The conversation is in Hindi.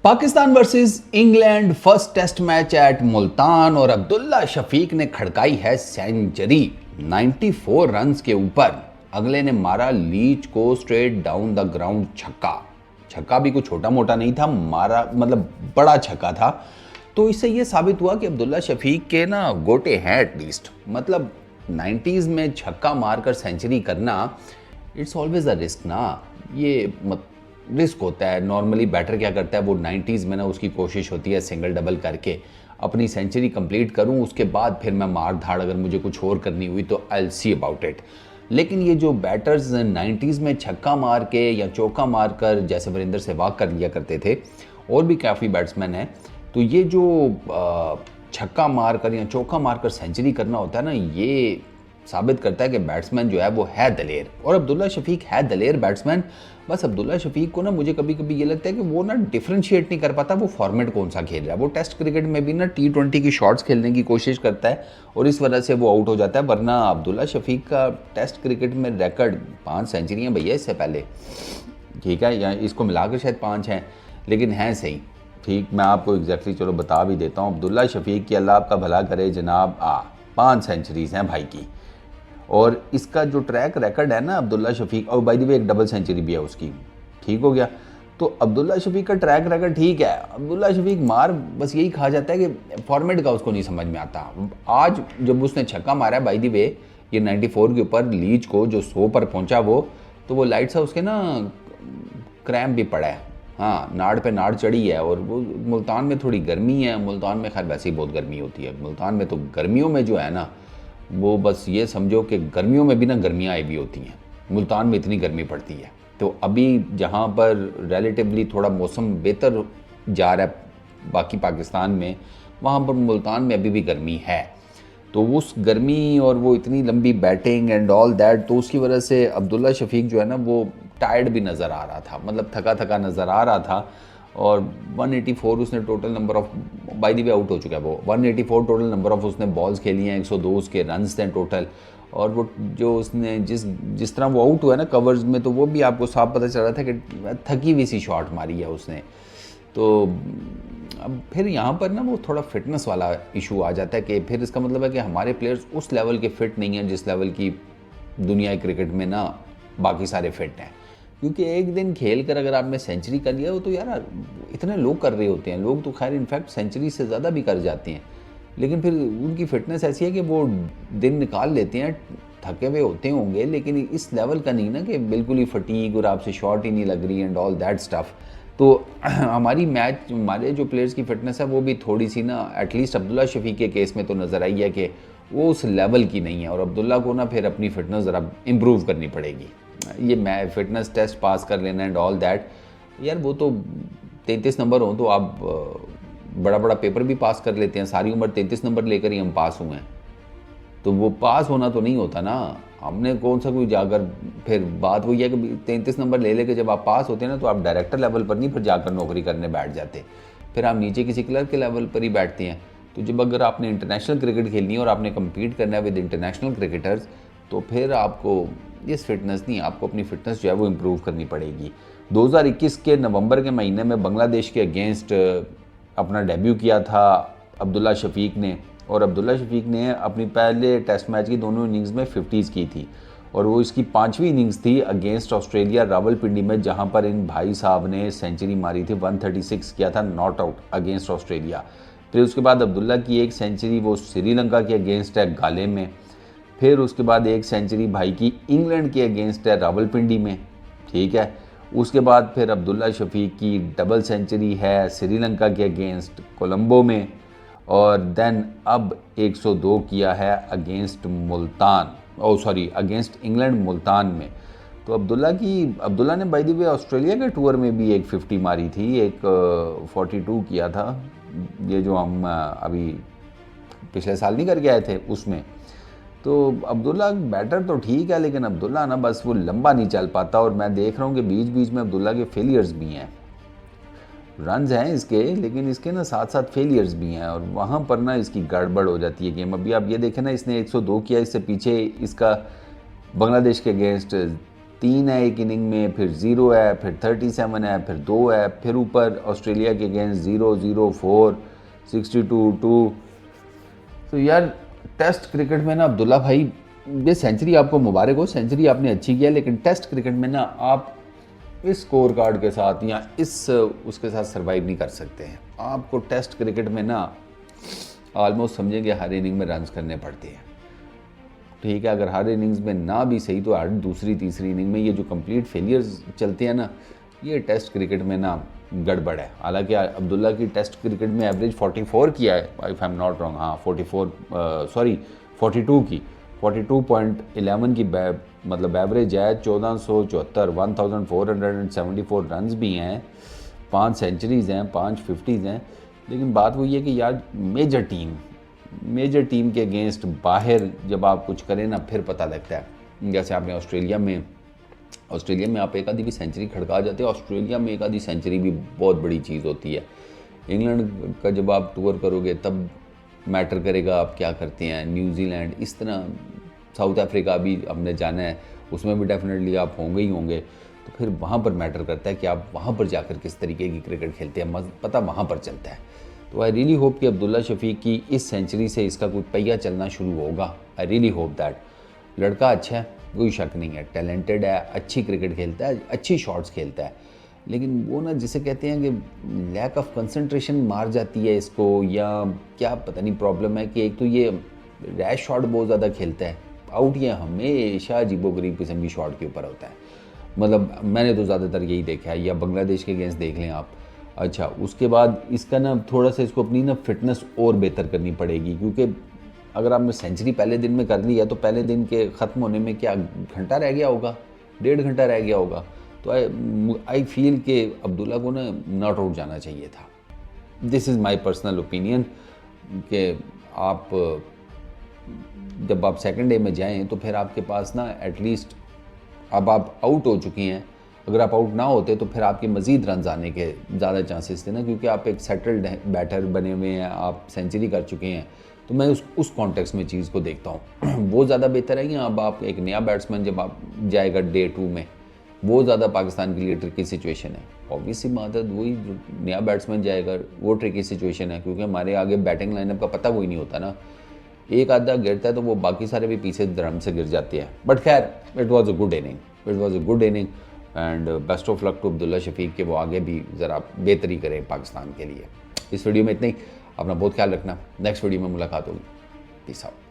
Pakistan versus England first test match at Multan और अब्दुल्ला शफीक ने खड़काई है सेंचुरी 94 रन्स के ऊपर। अगले ने मारा लीच को स्ट्रेट डाउन द ग्राउंड छक्का। छक्का भी कुछ छोटा मोटा नहीं था, मारा मतलब बड़ा छक्का था। तो इससे ये साबित हुआ कि अब्दुल्ला शफीक के ना गोटे हैं एटलीस्ट। मतलब 90s में छक्का मारकर सेंचुरी करना इट्स ऑलवेज अ रिस्क ना। ये रिस्क होता है। नॉर्मली बैटर क्या करता है, वो 90s में ना उसकी कोशिश होती है सिंगल डबल करके अपनी सेंचुरी कंप्लीट करूं, उसके बाद फिर मैं मार धाड़ अगर मुझे कुछ और करनी हुई तो I will see about it. लेकिन ये जो बैटर्स 90s में छक्का मार के या चौका मार कर, जैसे वीरेंद्र सहवाग कर लिया करते थे, और भी काफ़ी बैट्समैन हैं, तो ये जो छक्का मार कर या चौका मार कर सेंचुरी करना होता है ना, ये साबित करता है कि बैट्समैन जो है वो है दलेर। और अब्दुल्ला शफीक है दलेर बैट्समैन। बस अब्दुल्ला शफीक को ना मुझे कभी कभी ये लगता है कि वो ना डिफ्रेंशिएट नहीं कर पाता वो फॉर्मेट कौन सा खेल रहा है। वो टेस्ट क्रिकेट में भी ना T20 की शॉट्स खेलने की कोशिश करता है और इस वजह से वो आउट हो जाता है। वरना अब्दुल्ला शफीक का टेस्ट क्रिकेट में रिकॉर्ड 5 सेंचुरियाँ भैया इससे पहले, ठीक है, या इसको मिलाकर शायद 5 हैं, लेकिन हैं सही। ठीक, मैं आपको एग्जैक्टली चलो बता भी देता हूँ। अब्दुल्ला शफीक की अल्लाह आपका भला करे जनाब, 5 सेंचुरीज़ हैं भाई की। और इसका जो ट्रैक रिकॉर्ड है ना अब्दुल्ला शफीक, और बाय द वे एक डबल सेंचुरी भी है उसकी, ठीक हो गया। तो अब्दुल्ला शफीक का ट्रैक रिकॉर्ड ठीक है। अब्दुल्ला शफीक मार बस यही कहा जाता है कि फॉर्मेट का उसको नहीं समझ में आता। आज जब उसने छक्का मारा बाय द वे ये 94 के ऊपर लीच को, जो 100 पर पहुंचा वो, तो वो लाइट सा उसके ना क्रैम्प भी पड़ा है। हाँ, नाड़ पे नाड़ चढ़ी है। और वो मुल्तान में थोड़ी गर्मी है। मुल्तान में खैर वैसे ही बहुत गर्मी होती है। मुल्तान में तो गर्मियों में जो है ना, वो बस ये समझो कि गर्मियों में भी ना गर्मियाँ आई भी होती हैं। मुल्तान में इतनी गर्मी पड़ती है। तो अभी जहाँ पर रिलेटिवली थोड़ा मौसम बेहतर जा रहा है बाकी पाकिस्तान में, वहाँ पर मुल्तान में अभी भी गर्मी है। तो उस गर्मी और वो इतनी लंबी बैटिंग एंड ऑल दैट, तो उसकी वजह से अब्दुल्ला शफीक जो है ना वो टायर्ड भी नज़र आ रहा था, मतलब थका थका नज़र आ रहा था। और 184 उसने total number of, by the way out हो चुका है वो, 184 टोटल नंबर ऑफ उसने बॉल्स खेली हैं, 102 उसके रन्स थे टोटल। और वो जो उसने जिस तरह वो आउट हुआ है ना कवर्स में, तो वो भी आपको साफ पता चल रहा था कि थकी हुई सी शॉट मारी है उसने। तो अब फिर यहाँ पर ना वो थोड़ा फिटनेस वाला इशू आ जाता है कि फिर इसका मतलब है कि हमारे प्लेयर्स उस लेवल के फिट नहीं हैं जिस लेवल की दुनिया क्रिकेट में ना बाकी सारे फिट हैं। क्योंकि एक दिन खेल कर अगर आपने सेंचुरी कर लिया हो तो यार इतने लोग कर रहे होते हैं, लोग तो खैर इनफैक्ट सेंचुरी से ज़्यादा भी कर जाते हैं, लेकिन फिर उनकी फिटनेस ऐसी है कि वो दिन निकाल लेते हैं। थके हुए होते होंगे लेकिन इस लेवल का नहीं ना कि बिल्कुल ही फटीग और आपसे शॉट ही नहीं लग रही एंड ऑल दैट स्टफ़। तो हमारे जो प्लेयर्स की फ़िटनेस है वो भी थोड़ी सी ना, एटलीस्ट अब्दुल्ला शफीक के केस में तो नज़र आई है कि वो उस लेवल की नहीं है। और अब्दुल्ला को ना फिर अपनी फ़िटनेस ज़रा इम्प्रूव करनी पड़ेगी। ये मैं फ़िटनेस टेस्ट पास कर लेना एंड ऑल दैट, यार वो तो 33 नंबर हो तो आप बड़ा बड़ा पेपर भी पास कर लेते हैं। सारी उम्र 33 नंबर लेकर ही हम पास हुए हैं, तो वो पास होना तो नहीं होता ना। हमने कौन सा कोई जाकर, फिर बात वही है कि 33 नंबर ले लेके जब आप पास होते हैं ना तो आप डायरेक्टर लेवल पर नहीं फिर जाकर नौकरी करने बैठ जाते, फिर आप नीचे किसी क्लर्क के लेवल पर ही बैठते हैं। तो जब अगर आपने इंटरनेशनल क्रिकेट खेलनी है और आपने कम्पीट करना है विद इंटरनेशनल क्रिकेटर्स, तो फिर आपको इस फिटनेस नहीं, आपको अपनी फ़िटनेस जो है वो इम्प्रूव करनी पड़ेगी। 2021 के नवंबर के महीने में बांग्लादेश के अगेंस्ट अपना डेब्यू किया था अब्दुल्ला शफीक ने। और अब्दुल्ला शफीक ने अपनी पहले टेस्ट मैच की दोनों इनिंग्स में 50s की थी, और वो इसकी 5वीं इनिंग्स थी अगेंस्ट ऑस्ट्रेलिया रावलपिंडी में, जहां पर इन भाई साहब ने सेंचुरी मारी थी। 136 किया था नॉट आउट अगेंस्ट ऑस्ट्रेलिया। फिर उसके बाद अब्दुल्ला की एक सेंचुरी वो श्रीलंका के अगेंस्ट है गाले में। फिर उसके बाद एक सेंचुरी भाई की इंग्लैंड के अगेंस्ट है रावलपिंडी में, ठीक है। उसके बाद फिर अब्दुल्ला शफीक की डबल सेंचुरी है श्रीलंका के अगेंस्ट कोलंबो में। और देन अब 102 किया है against Multan, against England Multan में। तो अब्दुल्ला ने बाय द वे ऑस्ट्रेलिया के टूर में भी एक 50 मारी थी, एक 42 किया था, ये जो हम अभी पिछले साल नहीं करके आए थे उसमें। तो अब्दुल्ला बैटर तो ठीक है, लेकिन अब्दुल्ला ना बस वो लंबा नहीं चल पाता। और मैं देख रहा हूँ कि बीच बीच में अब्दुल्ला के फेलियर्स भी हैं। रन्स हैं इसके, लेकिन इसके ना साथ साथ फेलियर्स भी हैं, और वहाँ पर ना इसकी गड़बड़ हो जाती है गेम। अभी आप ये देखें ना, इसने 102 किया, इससे पीछे इसका बांग्लादेश के अगेंस्ट 3 है एक इनिंग में, फिर 0 है, फिर 37 है, फिर 2 है, फिर ऊपर ऑस्ट्रेलिया के अगेंस्ट 0-0-4, 62-2। तो यार टेस्ट क्रिकेट में ना अब्दुल्ला भाई, ये सेंचुरी आपको मुबारक हो, सेंचुरी आपने अच्छी किया, लेकिन टेस्ट क्रिकेट में ना आप इस स्कोर कार्ड के साथ या इस उसके साथ सर्वाइव नहीं कर सकते हैं। आपको टेस्ट क्रिकेट में ना ऑलमोस्ट समझेंगे हर इनिंग में रन्स करने पड़ते हैं। ठीक है, अगर हर इनिंग्स में ना भी सही तो हर दूसरी तीसरी इनिंग में ये जो कंप्लीट फेलियर्स चलते हैं ना, ये टेस्ट क्रिकेट में ना गड़बड़ है। हालांकि अब्दुल्ला की टेस्ट क्रिकेट में एवरेज 44 किया है, if I am not wrong, हाँ 42 की 42.11 की मतलब एवरेज है, 1474 1474 रन्स भी हैं, 5 सेंचुरीज़ हैं, 5 50s हैं। लेकिन बात वही है कि यार मेजर टीम के अगेंस्ट बाहर जब आप कुछ करें ना, फिर पता लगता है। जैसे आपने ऑस्ट्रेलिया में आप एक आधी भी सेंचुरी खड़का जाते हैं, ऑस्ट्रेलिया में एक आधी सेंचुरी भी बहुत बड़ी चीज़ होती है। इंग्लैंड का जब आप टूर करोगे तब मैटर करेगा आप क्या करते हैं, न्यूजीलैंड, इस तरह साउथ अफ्रीका भी हमने जाना है, उसमें भी डेफिनेटली आप होंगे। तो फिर वहाँ पर मैटर करता है कि आप वहाँ पर जाकर किस तरीके की क्रिकेट खेलते हैं, पता वहाँ पर चलता है। तो आई रियली होप कि अब्दुल्ला शफीक की इस सेंचुरी से इसका कोई पहिया चलना शुरू होगा। I really hope that. लड़का अच्छा है, कोई शक नहीं है, टैलेंटेड है, अच्छी क्रिकेट खेलता है, अच्छी शॉट्स खेलता है, लेकिन वो ना जिसे कहते हैं कि लैक ऑफ कंसंट्रेशन मार जाती है इसको, या क्या पता नहीं प्रॉब्लम है कि एक तो ये रैश शॉट बहुत ज़्यादा खेलता है, आउट ये हमेशा अजीबोगरीब किस्म की शॉट के ऊपर होता है। मतलब मैंने तो ज़्यादातर यही देखा है, या बांग्लादेश के अगेंस्ट देख लें आप। अच्छा, उसके बाद इसका ना थोड़ा सा इसको अपनी ना फिटनेस और बेहतर करनी पड़ेगी, क्योंकि अगर आपने सेंचुरी पहले दिन में कर ली है तो पहले दिन के ख़त्म होने में क्या घंटा रह गया होगा, 1.5 घंटा रह गया होगा। तो आई फील कि अब्दुल्ला को ना नॉट आउट जाना चाहिए था। This is my personal opinion कि आप जब आप सेकंड डे में जाएं तो फिर आपके पास ना एटलीस्ट अब आप आउट हो चुकी हैं, अगर आप आउट ना होते तो फिर आपके मज़ीद रन आने के ज़्यादा चांसेस थे ना, क्योंकि आप एक सेटल्ड बैटर बने हुए हैं, आप सेंचुरी कर चुके हैं। तो मैं उस कॉन्टेक्स्ट में चीज़ को देखता हूँ। वो ज़्यादा बेहतर है कि अब आप एक नया बैट्समैन जब आप जाएगा डे 2 में, वो ज़्यादा पाकिस्तान के लिए ट्रिकी सिचुएशन है। ऑब्वियसली बात है, वही नया बैट्समैन जाएगा वो ट्रिकी सिचुएशन है, क्योंकि हमारे आगे बैटिंग लाइनअप का पता कोई नहीं होता ना, एक आधा गिरता है तो वो बाकी सारे भी पीछे धर्म से गिर जाते हैं। बट खैर, it was a good inning and best of luck to Abdullah Shafique के वो आगे भी ज़रा बेहतरी करें पाकिस्तान के लिए। इस वीडियो में इतना ही, अपना बहुत ख्याल रखना, नेक्स्ट वीडियो में मुलाकात होगी। Peace out.